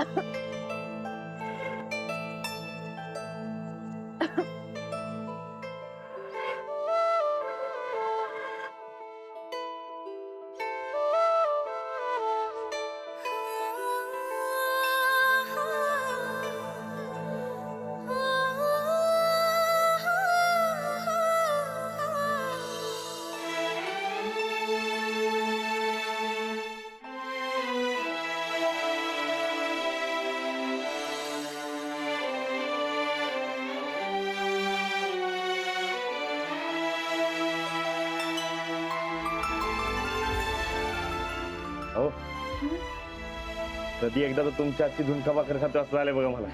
हो कधी एकदा तर तुमच्या आजची झुणका भाकर खातो असं झालंय बघा मला.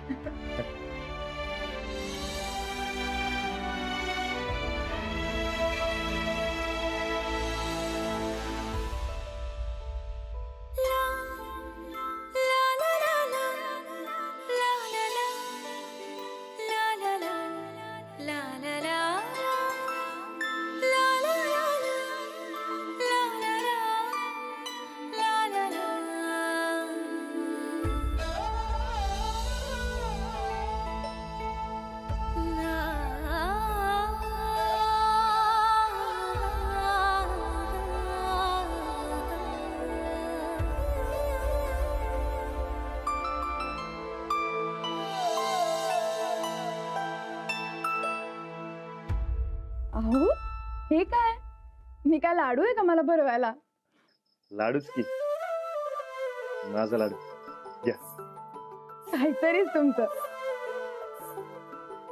अहो हे काय, मी काय लाडू आहे का मला भरवायला? लाडूच की माझा लाडू घ्या. काहीतरीच तुमचं.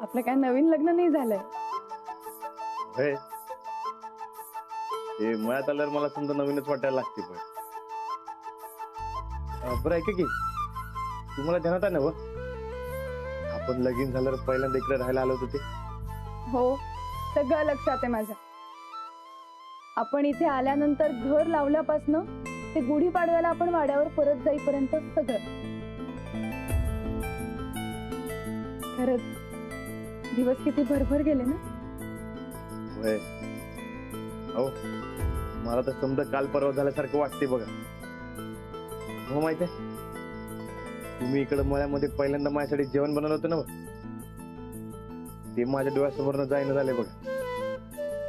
आपलं काय नवीन लग्न नाही झालंय? होय ते मळ्यात आल्यावर मला समजा नवीनच वाटायला लागते. पण बरं ऐका की तुम्हाला ध्यानात आहे ना व आपण लगीन झाल्यावर पहिल्यांदा इकडे राहायला आलो होतो ते? हो सगळं लक्षात आहे माझ्या. आपण इथे आल्यानंतर घर लावल्यापासनं ते गुढीपाडव्याला आपण वाड्यावर परत जाईपर्यंत सगळं. खरंच दिवस किती भरभर गेले ना. होय हो मला तर समजा काल परवा झाल्यासारखं वाटते बघा. हो माहित आहे तुम्ही इकडे मळ्यामध्ये पहिल्यांदा माझ्यासाठी जेवण बनवलं होतं ना ते माझ्या डोळ्यासमोर जाईन झाले बघा.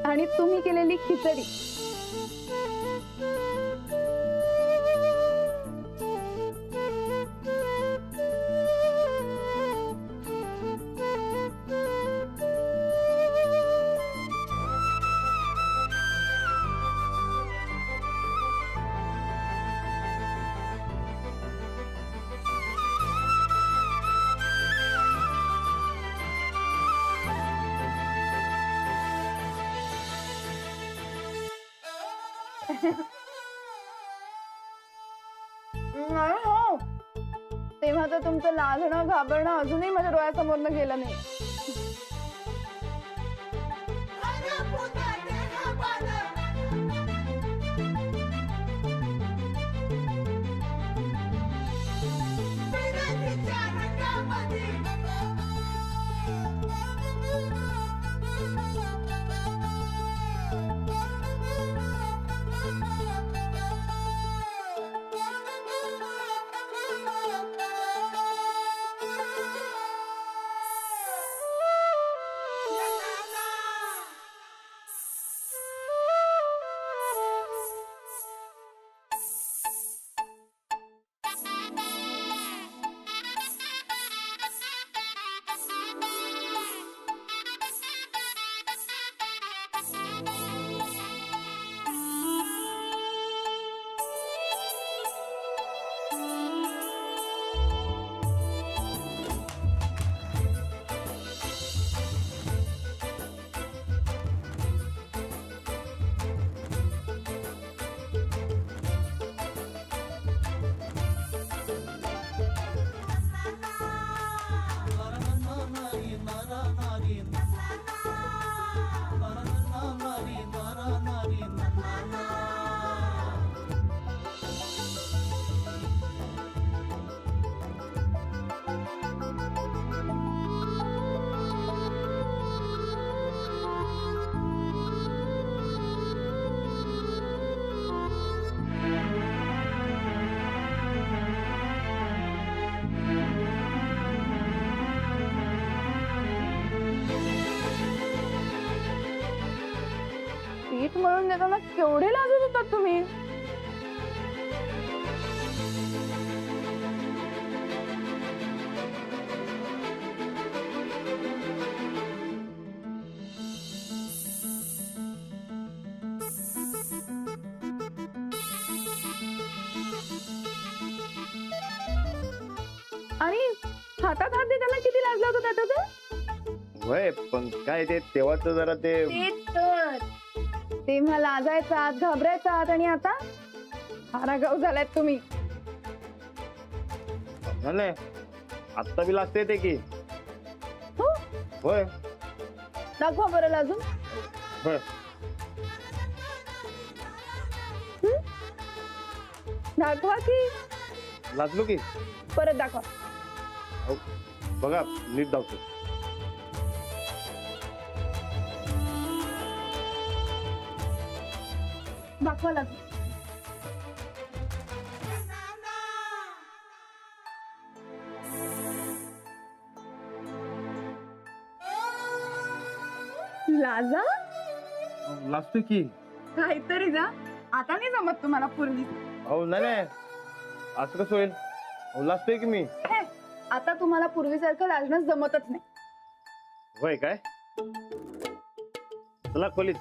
आणि तुम्ही केलेली खिचडी. नाही हो तेव्हा तर तुमचं लाजणं घाबरणं अजूनही माझ्या डोळ्यासमोरनं गेलं नाही. करून देताना केवढे लाजत होतात तुम्ही. आणि हातात हात देताना किती लाजला होता त्याचं. होय पण काय ते तेव्हाच जरा ते तेव्हा लाजायचा आत, घाबरायचा आत, आणि आता हारागाव झालाय तुम्ही. नाही आत्ता बी लाजते ते की. हो, होय दाखवा बरं लाजून. होय दाखवा की. लाजलो की. परत दाखवा. अहो, बघा नीट धावतो. दाखवा लाजून. लाजा लाजतोय की. काहीतरी जा. आता नाही जमत तुम्हाला पूर्वी. अहो नाही असं कसं होईल. अहो लाजतोय की मी. आता तुम्हाला पूर्वीसारखं लाजणं जमतच नाही. होय काय. चला खोलीत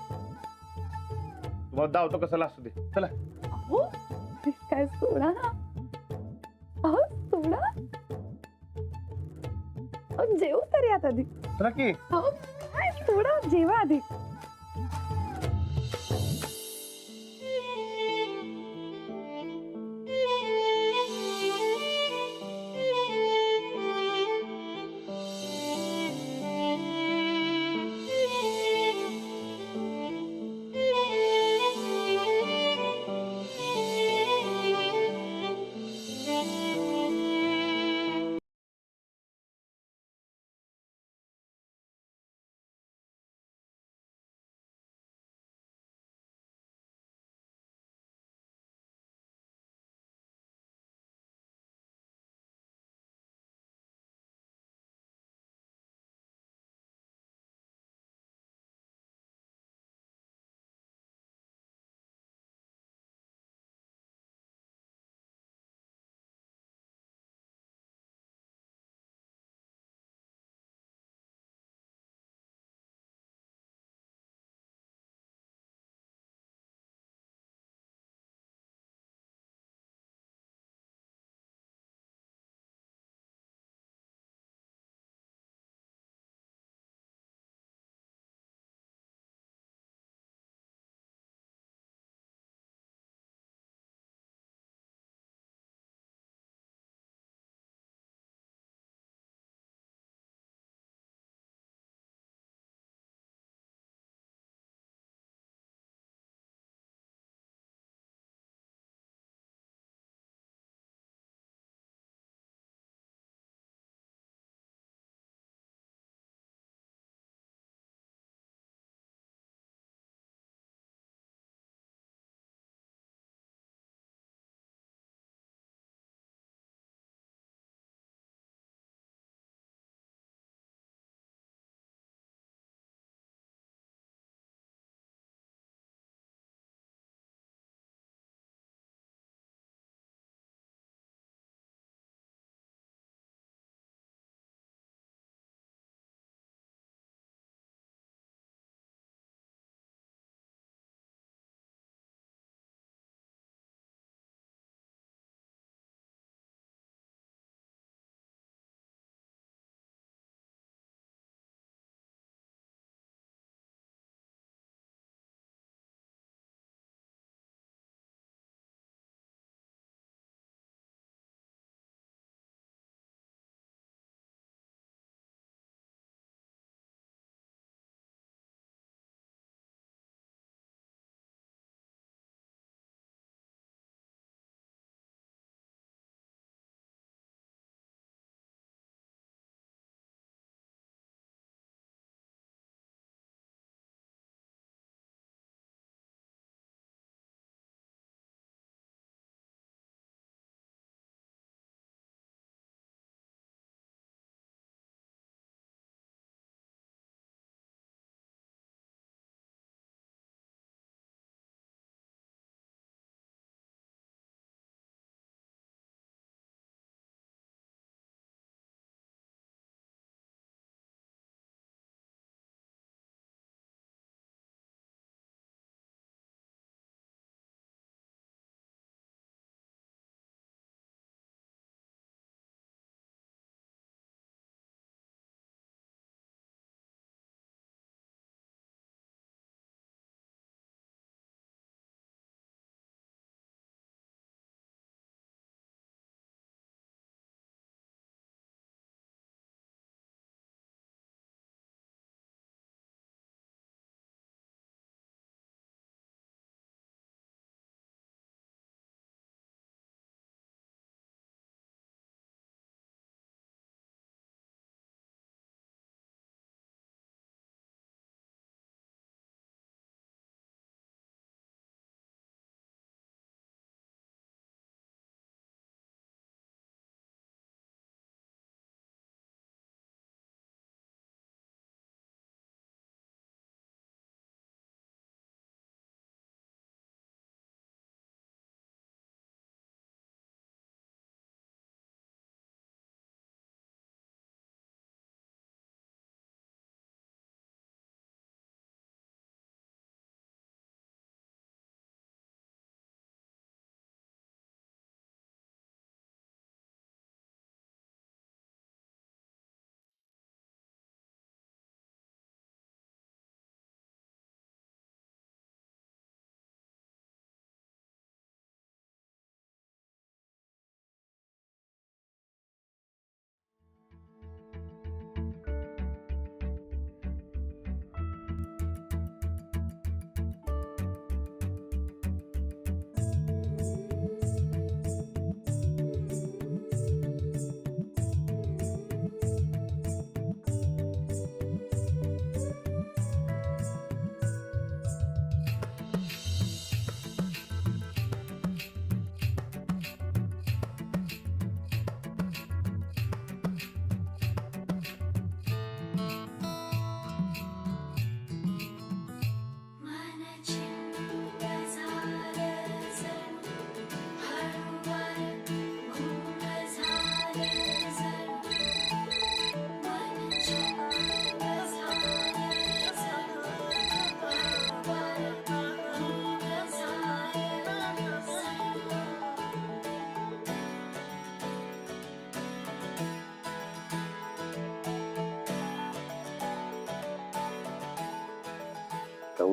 तुम्हाला धावतो कसं लाजतो ते. चला. अहो काय सोडा ना. अहो सोडा. अहो जेवू तरी आता आधी. चला की. अहो काय सोडा, जेवा आधी.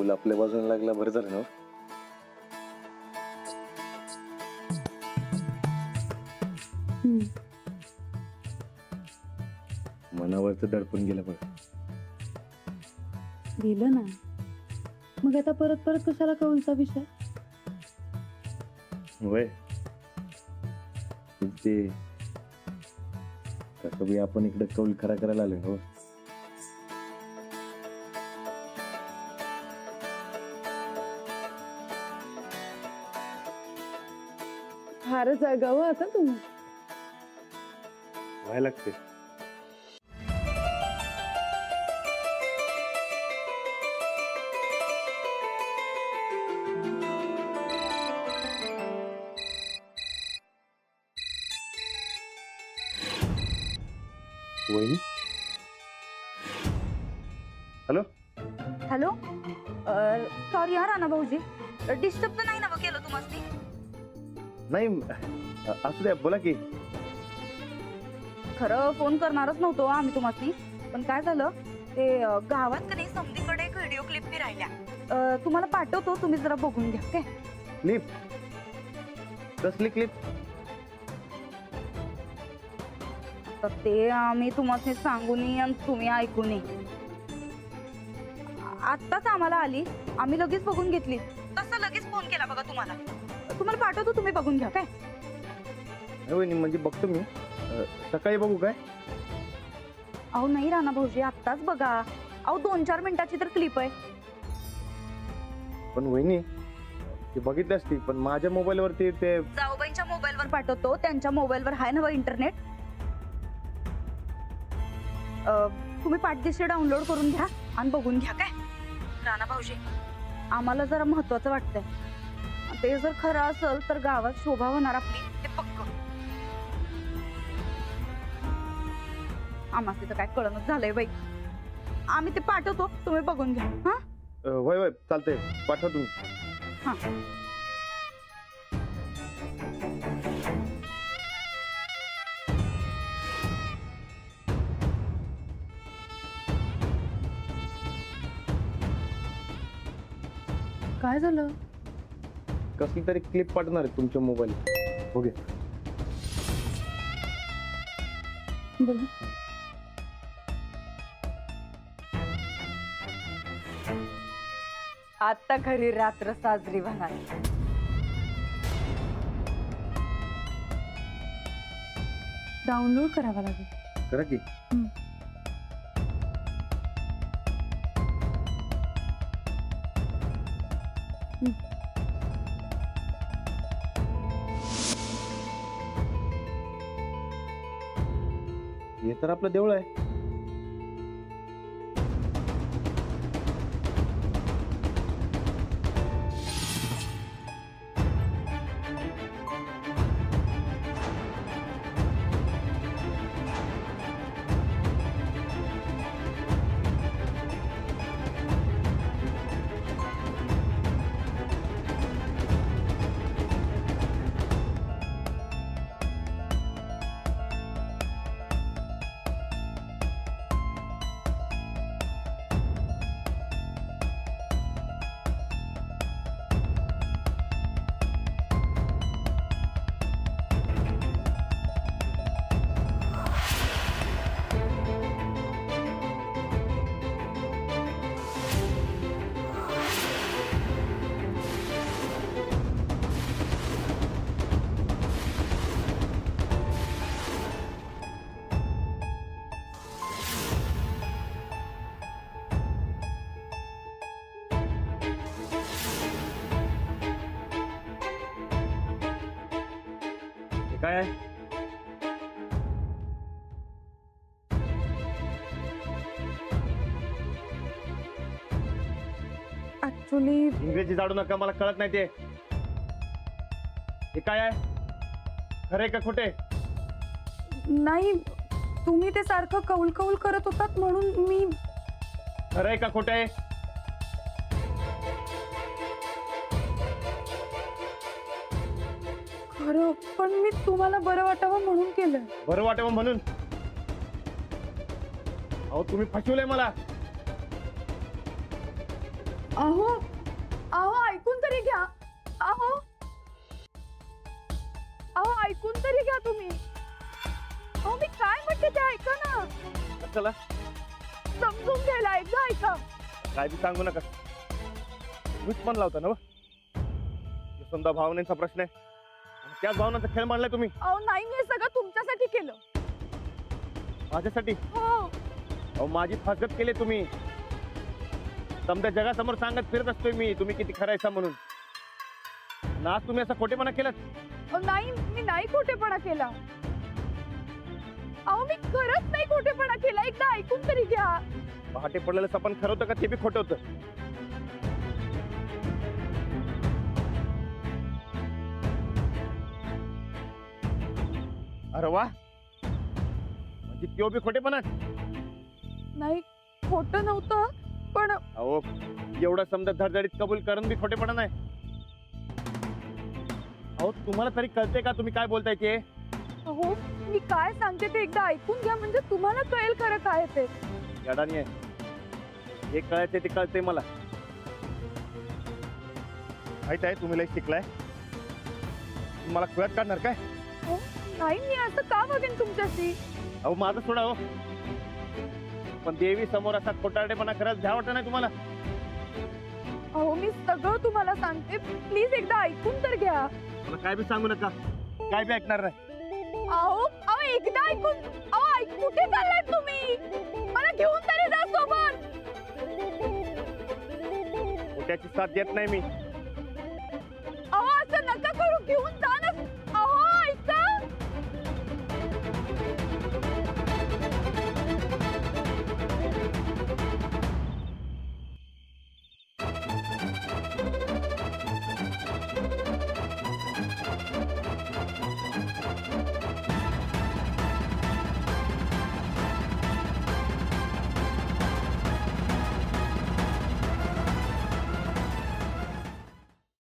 कौल आपल्या बाजूने लागला, बरं झालं ना. मनावरचं दडपून गेलं बघ. गेलं ना, मग आता परत परत कशाला कौलचा विषय? वय ते कसं बी आपण इकडे कौल खरा करायला आलोय हो. फारच आगाऊ आता तुम्ही. व्हायला लागते. वहिनी, हॅलो. हॅलो, सॉरी हा राणा भाऊजी, डिस्टर्ब तर नाही ना केलं तुम्हाला? नाही असू द्या, बोला की. खरं फोन करणारच नव्हतो आम्ही तुम्हाला, पण काय झालं ते गावात का नाही समधीकडे एक व्हिडिओ क्लिप बी राहिल्या, तुम्हाला पाठवतो, तुम्ही जरा बघून घ्या. काय क्लिप? कसली क्लिप? तर ते आम्ही तुम्हाला सांगू नये आणि तुम्ही ऐकू नये. आत्ताच आम्हाला आली, आम्ही लगेच बघून घेतली, तसं लगेच फोन केला बघा तुम्हाला. तुम्हाला पाठवतो, तुम्ही बघून घ्या. काय वहिनी, म्हणजे बघतो मी, सकाळी बघू काय? अहो नाही राणा भाऊजी, आत्ताच बघा. अहो 2-4 मिनिटाची तर क्लिप आहे. पण वहिनी ती बघितली असती, पण माझ्या मोबाईल वरती ते जाऊबाईंच्या मोबाईलवर पाठवतो, त्यांच्या मोबाईलवर आहे ना इंटरनेट. तुम्ही पाठदिशी डाउनलोड करून घ्या आणि बघून घ्या. काय राणा भाऊजी, आम्हाला जरा महत्वाचं वाटतंय, ते जर खरं असेल तर गावात शोभा होणार आपली, ते पक्क. आम्हाला तिथं काय कळणच झालंय बाई. आम्ही ते पाठवतो, तुम्ही बघून घ्या. हा होय होय, चालतंय, पाठवा तुम्ही. हा. काय झालं? कसली तरी क्लिप पाठवणार आहे तुमच्या मोबाईल. ओके, बघ. आता घरी रात्र साजरी होणार. डाउनलोड करावा लागेल. करा की. हे तर आपलं देऊळ आहे. काय आहे? ऍक्च्युली इंग्रजी जाडू नका, मला कळत नाही ते. हे काय आहे? खरे का खोटे? नाही, तुम्ही ते सारखं कौल कौल करत होतात म्हणून मी. खरंय का खोटे? खरं, पण मी तुम्हाला बरं वाटावं म्हणून केलं. बरं वाटावं म्हणून? अहो तुम्ही फसवलंय मला. अहो अहो ऐकून तरी घ्या. अहो अहो ऐकून तरी घ्या तुम्ही. अहो मी काय म्हणते ते ऐका ना. चला समजून घ्यायला एकदा ऐका. काय बी सांगू नका. मीच पण लावता ना समजा भावनेचा प्रश्न आहे आणि त्याच भावनांचा खेळ मांडलाय तुम्ही अहो नाही मी हे सगळं तुमच्यासाठी केलं. माझ्यासाठी. हो अहो माझी फसगत केली तुम्ही. समजा जगासमोर सांगत फिरत असतोय मी तुम्ही किती खरायचा म्हणून. ना आज तुम्ही असा खोटेपणा केलात. अहो, नाही मी नाही खोटेपणा केला. अहो मी खरंच नाही खोटेपणा केला. एकदा ऐकून तरी घ्या. पहाटे पडलेलं सपन खरं होतं का ते बी खोटं होतं. अरे वा म्हणजे त्यो बी खोटेपणा. नाही खोटं नव्हतं पण अहो एवढं समजा धडधडीत कबूल करून बी खोटेपणा नाही. अहो तुम्हाला तरी कळते का तुम्ही काय बोलताय ते. अहो मी काय सांगते ते एकदा ऐकून घ्या म्हणजे तुम्हाला कळेल खरं काय ते. अडाणी आहे. हे कळायचे ते कळते मला माहित आहे. तुम्ही लय शिकलाय. मला कळत काढणार काय. अहो, नाही मी असं का वागेन तुमच्याशी. अहो माझं सोडा हो पण देवी समोर असा खोटारडेपणा करायला भ्या वाटत नाही तुम्हाला. अहो मी सगळं तुम्हाला सांगते प्लीज एकदा ऐकून तर घ्या. मला काय बी सांगू नका. काय बी ऐकणार नाही. अहो अहो एकदा ऐकून. अहो कुठे चाललाय तुम्ही. मला घेऊन तरी जा सोबत. खोट्याची साथ देत नाही मी. अहो असं नका करू. घेऊन जा